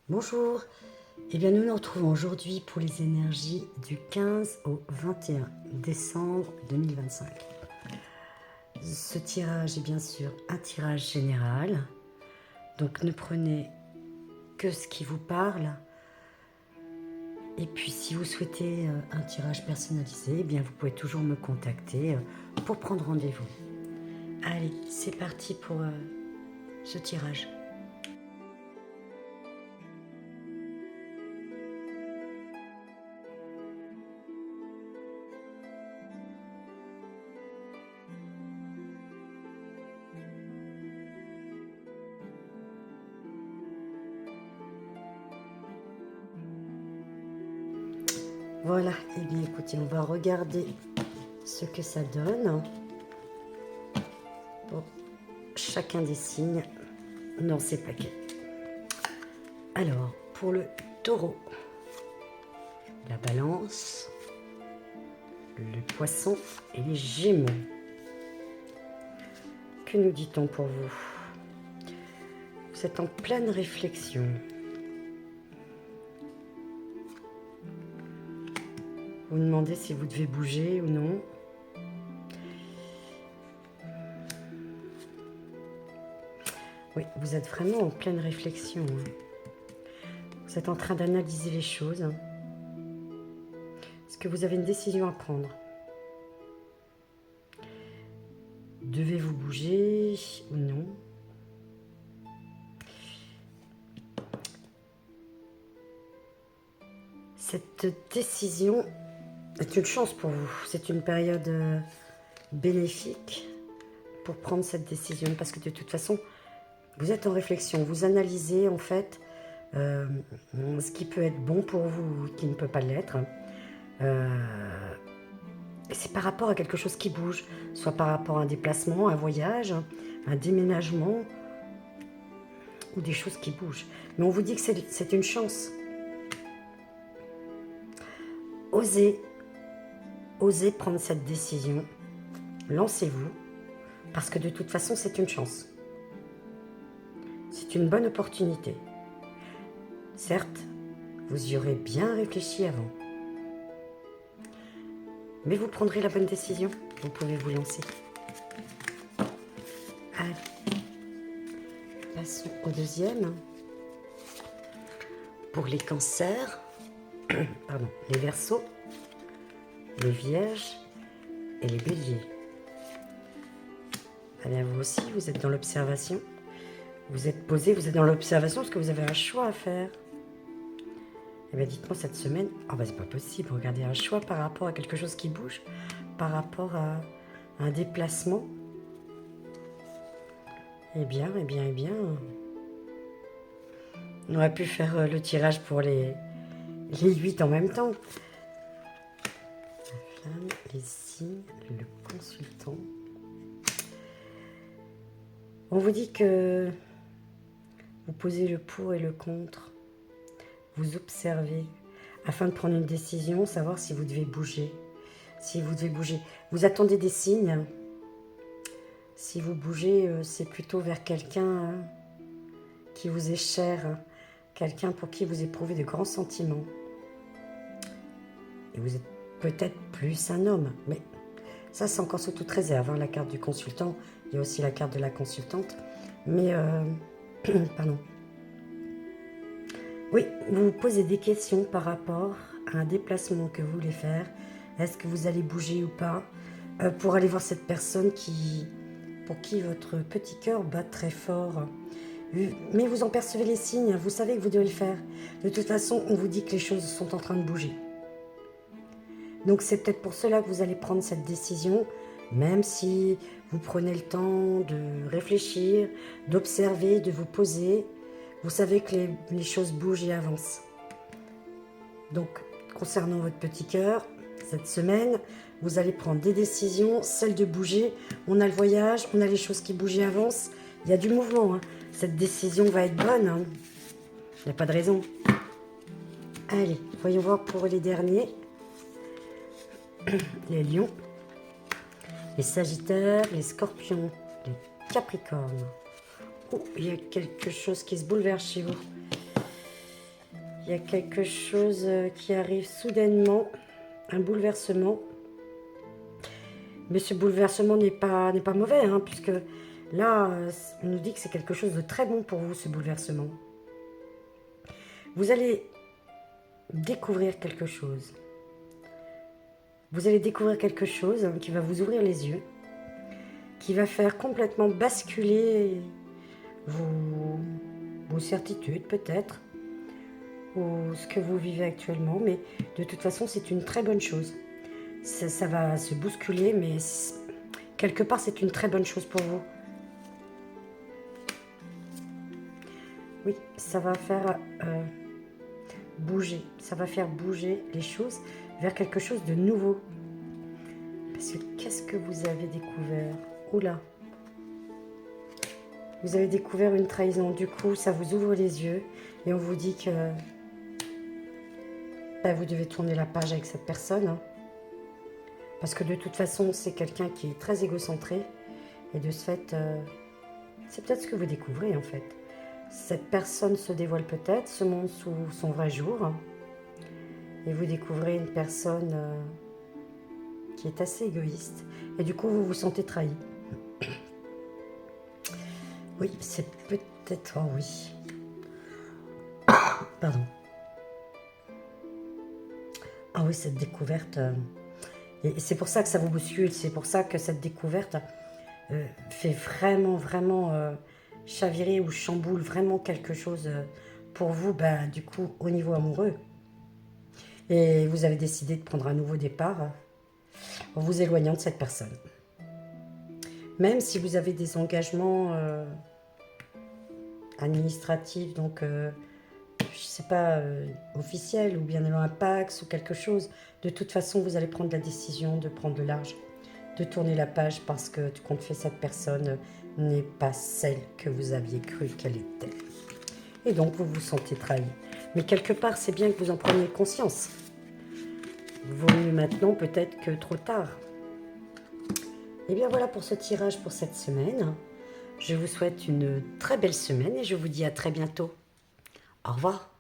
Bonjour, eh bien nous nous retrouvons aujourd'hui pour les énergies du 15 au 21 décembre 2025. Ce tirage est bien sûr un tirage général, donc ne prenez que ce qui vous parle. Et puis si vous souhaitez un tirage personnalisé, eh bien vous pouvez toujours me contacter pour prendre rendez-vous. Allez, c'est parti pour ce tirage. Voilà, et bien écoutez, on va regarder ce que ça donne pour chacun des signes dans ces paquets. Alors, pour le taureau, la balance, le poisson et les gémeaux. Que nous dit-on pour vous? Vous êtes en pleine réflexion. Vous demandez si vous devez bouger ou non. Oui, vous êtes vraiment en pleine réflexion. Vous êtes en train d'analyser les choses. Est-ce que vous avez une décision à prendre? Devez-vous bouger ou non? Cette décision est une chance pour vous. C'est une période bénéfique pour prendre cette décision parce que de toute façon, vous êtes en réflexion. Vous analysez en fait ce qui peut être bon pour vous ou qui ne peut pas l'être. C'est par rapport à quelque chose qui bouge, soit par rapport à un déplacement, un voyage, un déménagement ou des choses qui bougent. Mais on vous dit que c'est une chance. Osez prendre cette décision. Lancez-vous, parce que de toute façon, c'est une chance. C'est une bonne opportunité. Certes, vous y aurez bien réfléchi avant. Mais vous prendrez la bonne décision. Vous pouvez vous lancer. Allez. Passons au deuxième. Pour les cancers, pardon, les verseaux, les vierges et les béliers. Eh bien, vous aussi, vous êtes dans l'observation. Vous êtes posé, vous êtes dans l'observation parce que vous avez un choix à faire. Eh bien, dites-moi cette semaine, oh ben c'est pas possible, regardez un choix par rapport à quelque chose qui bouge, par rapport à un déplacement. Eh bien, on aurait pu faire le tirage pour les 8 en même temps. La flamme, les signes, le consultant. On vous dit que vous posez le pour et le contre. Vous observez afin de prendre une décision, savoir si vous devez bouger. Si vous devez bouger. Vous attendez des signes. Si vous bougez, c'est plutôt vers quelqu'un qui vous est cher, quelqu'un pour qui vous éprouvez de grands sentiments. Et vous êtes peut-être plus un homme, mais ça c'est encore sous toute réserve. La carte du consultant, il y a aussi la carte de la consultante. Mais, pardon. Oui, vous vous posez des questions par rapport à un déplacement que vous voulez faire. Est-ce que vous allez bouger ou pas pour aller voir cette personne pour qui votre petit cœur bat très fort. Mais vous en percevez les signes, vous savez que vous devez le faire. De toute façon, on vous dit que les choses sont en train de bouger. Donc c'est peut-être pour cela que vous allez prendre cette décision, même si vous prenez le temps de réfléchir, d'observer, de vous poser. Vous savez que les choses bougent et avancent. Donc, concernant votre petit cœur, cette semaine, vous allez prendre des décisions, celle de bouger. On a le voyage, on a les choses qui bougent et avancent. Il y a du mouvement. Cette décision va être bonne. Il n'y a pas de raison. Allez, voyons voir pour les derniers. Les lions, les sagittaires, les scorpions, les capricornes. Oh, il y a quelque chose qui se bouleverse chez vous. Il y a quelque chose qui arrive soudainement, un bouleversement. Mais ce bouleversement n'est pas mauvais, hein, puisque là, on nous dit que c'est quelque chose de très bon pour vous, ce bouleversement. Vous allez découvrir quelque chose. Vous allez découvrir quelque chose qui va vous ouvrir les yeux, qui va faire complètement basculer vos certitudes peut-être, ou ce que vous vivez actuellement, mais de toute façon c'est une très bonne chose. Ça va se bousculer, mais quelque part c'est une très bonne chose pour vous. Oui, ça va faire bouger, ça va faire bouger les choses vers quelque chose de nouveau. Parce que qu'est-ce que vous avez découvert? Oula! Vous avez découvert une trahison, du coup ça vous ouvre les yeux et on vous dit que vous devez tourner la page avec cette personne. Hein. Parce que de toute façon c'est quelqu'un qui est très égocentré et de ce fait, c'est peut-être ce que vous découvrez en fait. Cette personne se dévoile peut-être, se montre sous son vrai jour et vous découvrez une personne qui est assez égoïste et du coup vous vous sentez trahi. Oui, c'est peut-être... Oh oui. Pardon. Ah oui, cette découverte... et c'est pour ça que ça vous bouscule, c'est pour ça que cette découverte fait vraiment chavirer ou chamboule vraiment quelque chose pour vous, du coup, au niveau amoureux. Et vous avez décidé de prendre un nouveau départ en vous éloignant de cette personne. Même si vous avez des engagements administratifs, donc je sais pas, officiels, ou bien dans un Pax ou quelque chose, de toute façon, vous allez prendre la décision de prendre le large, de tourner la page parce que compte fait, cette personne n'est pas celle que vous aviez cru qu'elle était. Et donc, vous vous sentez trahi. Mais quelque part, c'est bien que vous en preniez conscience. Vaut mieux maintenant peut-être que trop tard. Et bien voilà pour ce tirage pour cette semaine. Je vous souhaite une très belle semaine et je vous dis à très bientôt. Au revoir.